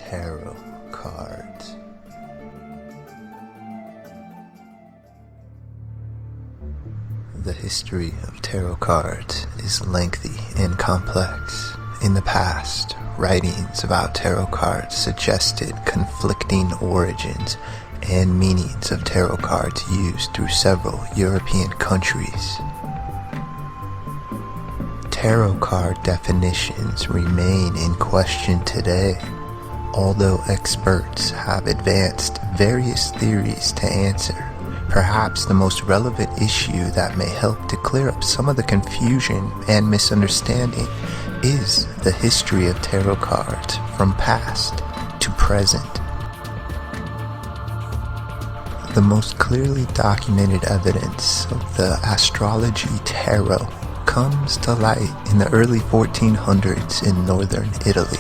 tarot cards. The history of tarot cards is lengthy and complex. In the past, writings about tarot cards suggested conflicting origins and meanings of tarot cards used through several European countries. Tarot card definitions remain in question today, although experts have advanced various theories to answer. Perhaps the most relevant issue that may help to clear up some of the confusion and misunderstanding is the history of tarot cards from past to present. The most clearly documented evidence of the astrology tarot comes to light in the early 1400s in northern Italy.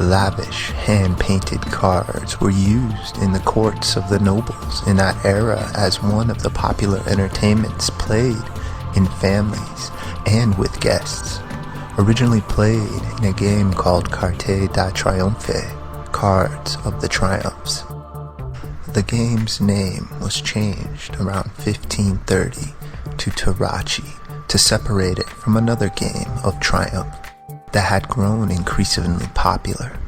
Lavish hand-painted cards were used in the courts of the nobles in that era as one of the popular entertainments played in families and with guests. Originally played in a game called Carte da Trionfe, Cards of the Triumphs. The game's name was changed around 1530 to Tarachi to separate it from another game of Triumph that had grown increasingly popular.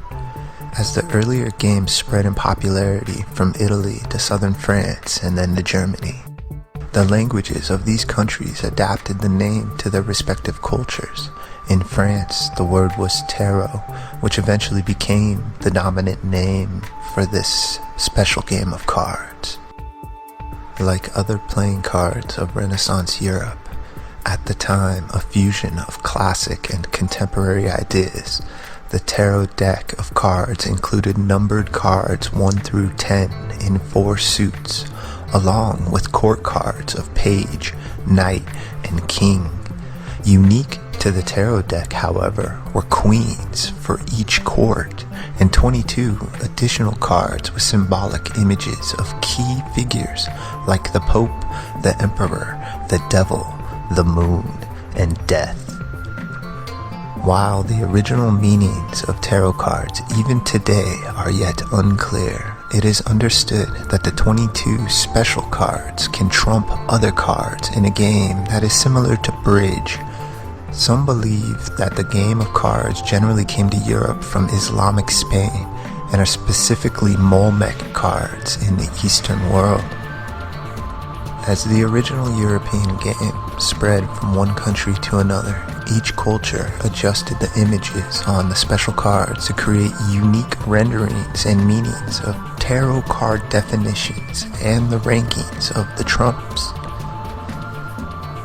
As the earlier game spread in popularity from Italy to southern France and then to Germany, the languages of these countries adapted the name to their respective cultures. In France, the word was tarot, which eventually became the dominant name for this special game of cards. Like other playing cards of Renaissance Europe, at the time a fusion of classic and contemporary ideas, the tarot deck of cards included numbered cards 1 through 10 in 4 suits, along with court cards of page, knight, and king. Unique to the tarot deck, however, were queens for each court, and 22 additional cards with symbolic images of key figures like the Pope, the Emperor, the Devil, the Moon, and Death. While the original meanings of tarot cards even today are yet unclear, it is understood that the 22 special cards can trump other cards in a game that is similar to bridge. Some believe that the game of cards generally came to Europe from Islamic Spain and are specifically Molmec cards in the Eastern world. As the original European game spread from one country to another, each culture adjusted the images on the special cards to create unique renderings and meanings of tarot card definitions and the rankings of the trumps.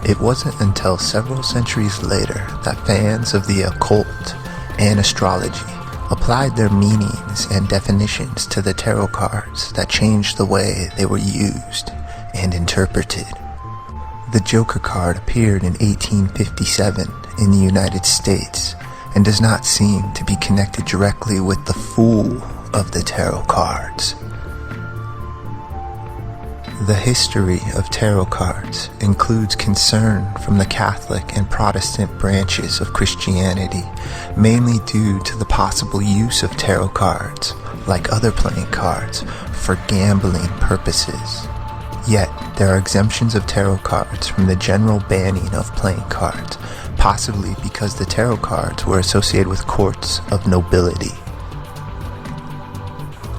It wasn't until several centuries later that fans of the occult and astrology applied their meanings and definitions to the tarot cards that changed the way they were used and interpreted. The Joker card appeared in 1857 in the United States and does not seem to be connected directly with the Fool of the tarot cards. The history of tarot cards includes concern from the Catholic and Protestant branches of Christianity, mainly due to the possible use of tarot cards, like other playing cards, for gambling purposes. Yet, there are exemptions of tarot cards from the general banning of playing cards, possibly because the tarot cards were associated with courts of nobility.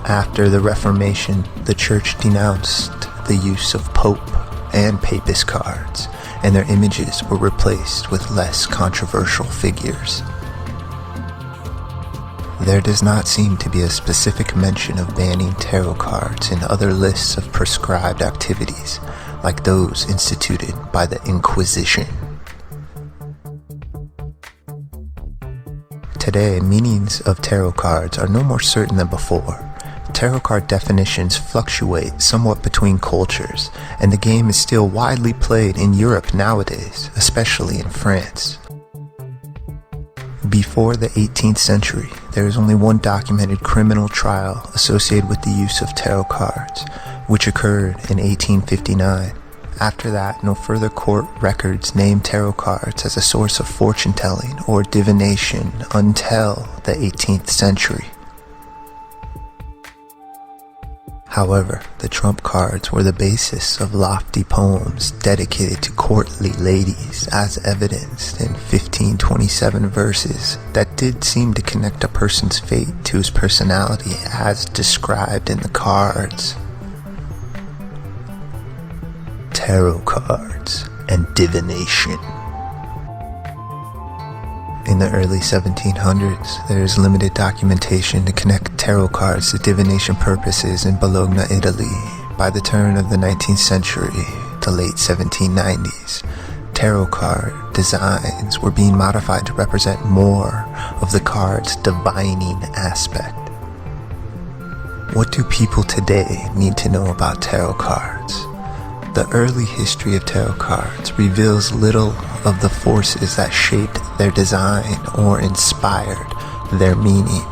After the Reformation, the Church denounced the use of Pope and Papist cards, and their images were replaced with less controversial figures. There does not seem to be a specific mention of banning tarot cards in other lists of prescribed activities, like those instituted by the Inquisition. Today, meanings of tarot cards are no more certain than before. Tarot card definitions fluctuate somewhat between cultures, and the game is still widely played in Europe nowadays, especially in France. Before the 18th century, there is only one documented criminal trial associated with the use of tarot cards, which occurred in 1859. After that, no further court records name tarot cards as a source of fortune-telling or divination until the 18th century. However, the trump cards were the basis of lofty poems dedicated to courtly ladies, as evidenced in 1527 verses that did seem to connect a person's fate to his personality as described in the cards. Tarot cards and divination. In the early 1700s, there is limited documentation to connect tarot cards to divination purposes in Bologna, Italy. By the turn of the 19th century, the late 1790s, tarot card designs were being modified to represent more of the card's divining aspect. What do people today need to know about tarot cards? The early history of tarot cards reveals little of the forces that shaped their design or inspired their meaning.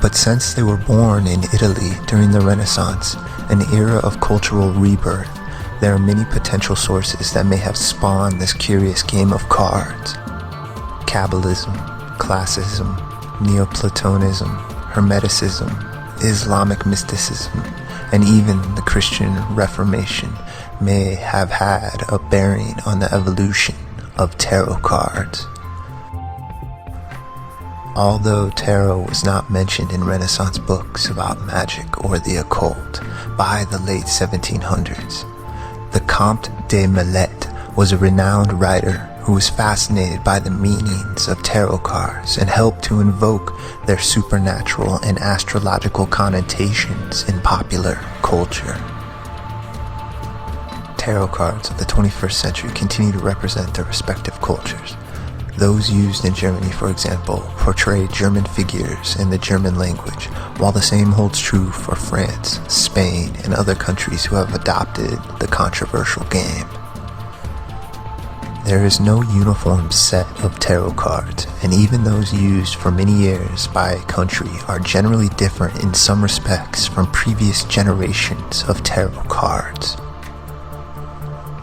But since they were born in Italy during the Renaissance, an era of cultural rebirth, there are many potential sources that may have spawned this curious game of cards. Kabbalism, classicism, Neoplatonism, Hermeticism, Islamic mysticism, and even the Christian Reformation may have had a bearing on the evolution of tarot cards. Although tarot was not mentioned in Renaissance books about magic or the occult by the late 1700s, the Comte de Millet was a renowned writer who was fascinated by the meanings of tarot cards and helped to invoke their supernatural and astrological connotations in popular culture. Tarot cards of the 21st century continue to represent their respective cultures. Those used in Germany, for example, portray German figures in the German language, while the same holds true for France, Spain, and other countries who have adopted the controversial game. There is no uniform set of tarot cards, and even those used for many years by a country are generally different in some respects from previous generations of tarot cards.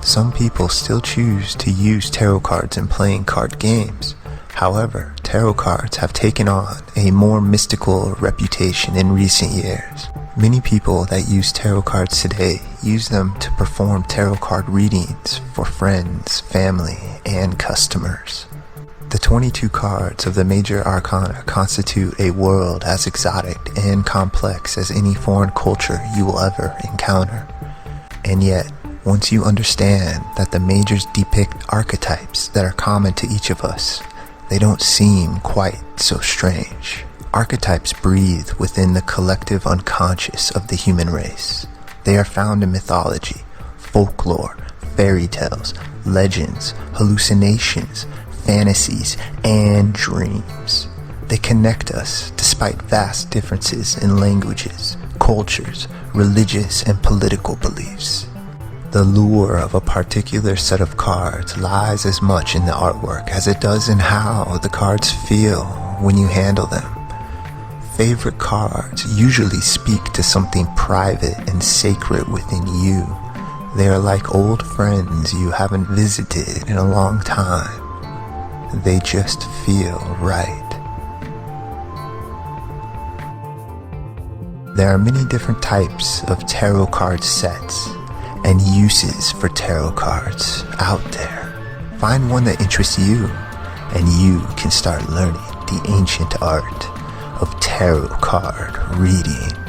Some people still choose to use tarot cards in playing card games. However, tarot cards have taken on a more mystical reputation in recent years. Many people that use tarot cards today use them to perform tarot card readings for friends, family, and customers. The 22 cards of the major arcana constitute a world as exotic and complex as any foreign culture you will ever encounter. And yet, once you understand that the majors depict archetypes that are common to each of us, they don't seem quite so strange. Archetypes breathe within the collective unconscious of the human race. They are found in mythology, folklore, fairy tales, legends, hallucinations, fantasies, and dreams. They connect us despite vast differences in languages, cultures, religious and political beliefs. The lure of a particular set of cards lies as much in the artwork as it does in how the cards feel when you handle them. Favorite cards usually speak to something private and sacred within you. They are like old friends you haven't visited in a long time. They just feel right. There are many different types of tarot card sets and uses for tarot cards out there. Find one that interests you, and you can start learning the ancient art of tarot card reading.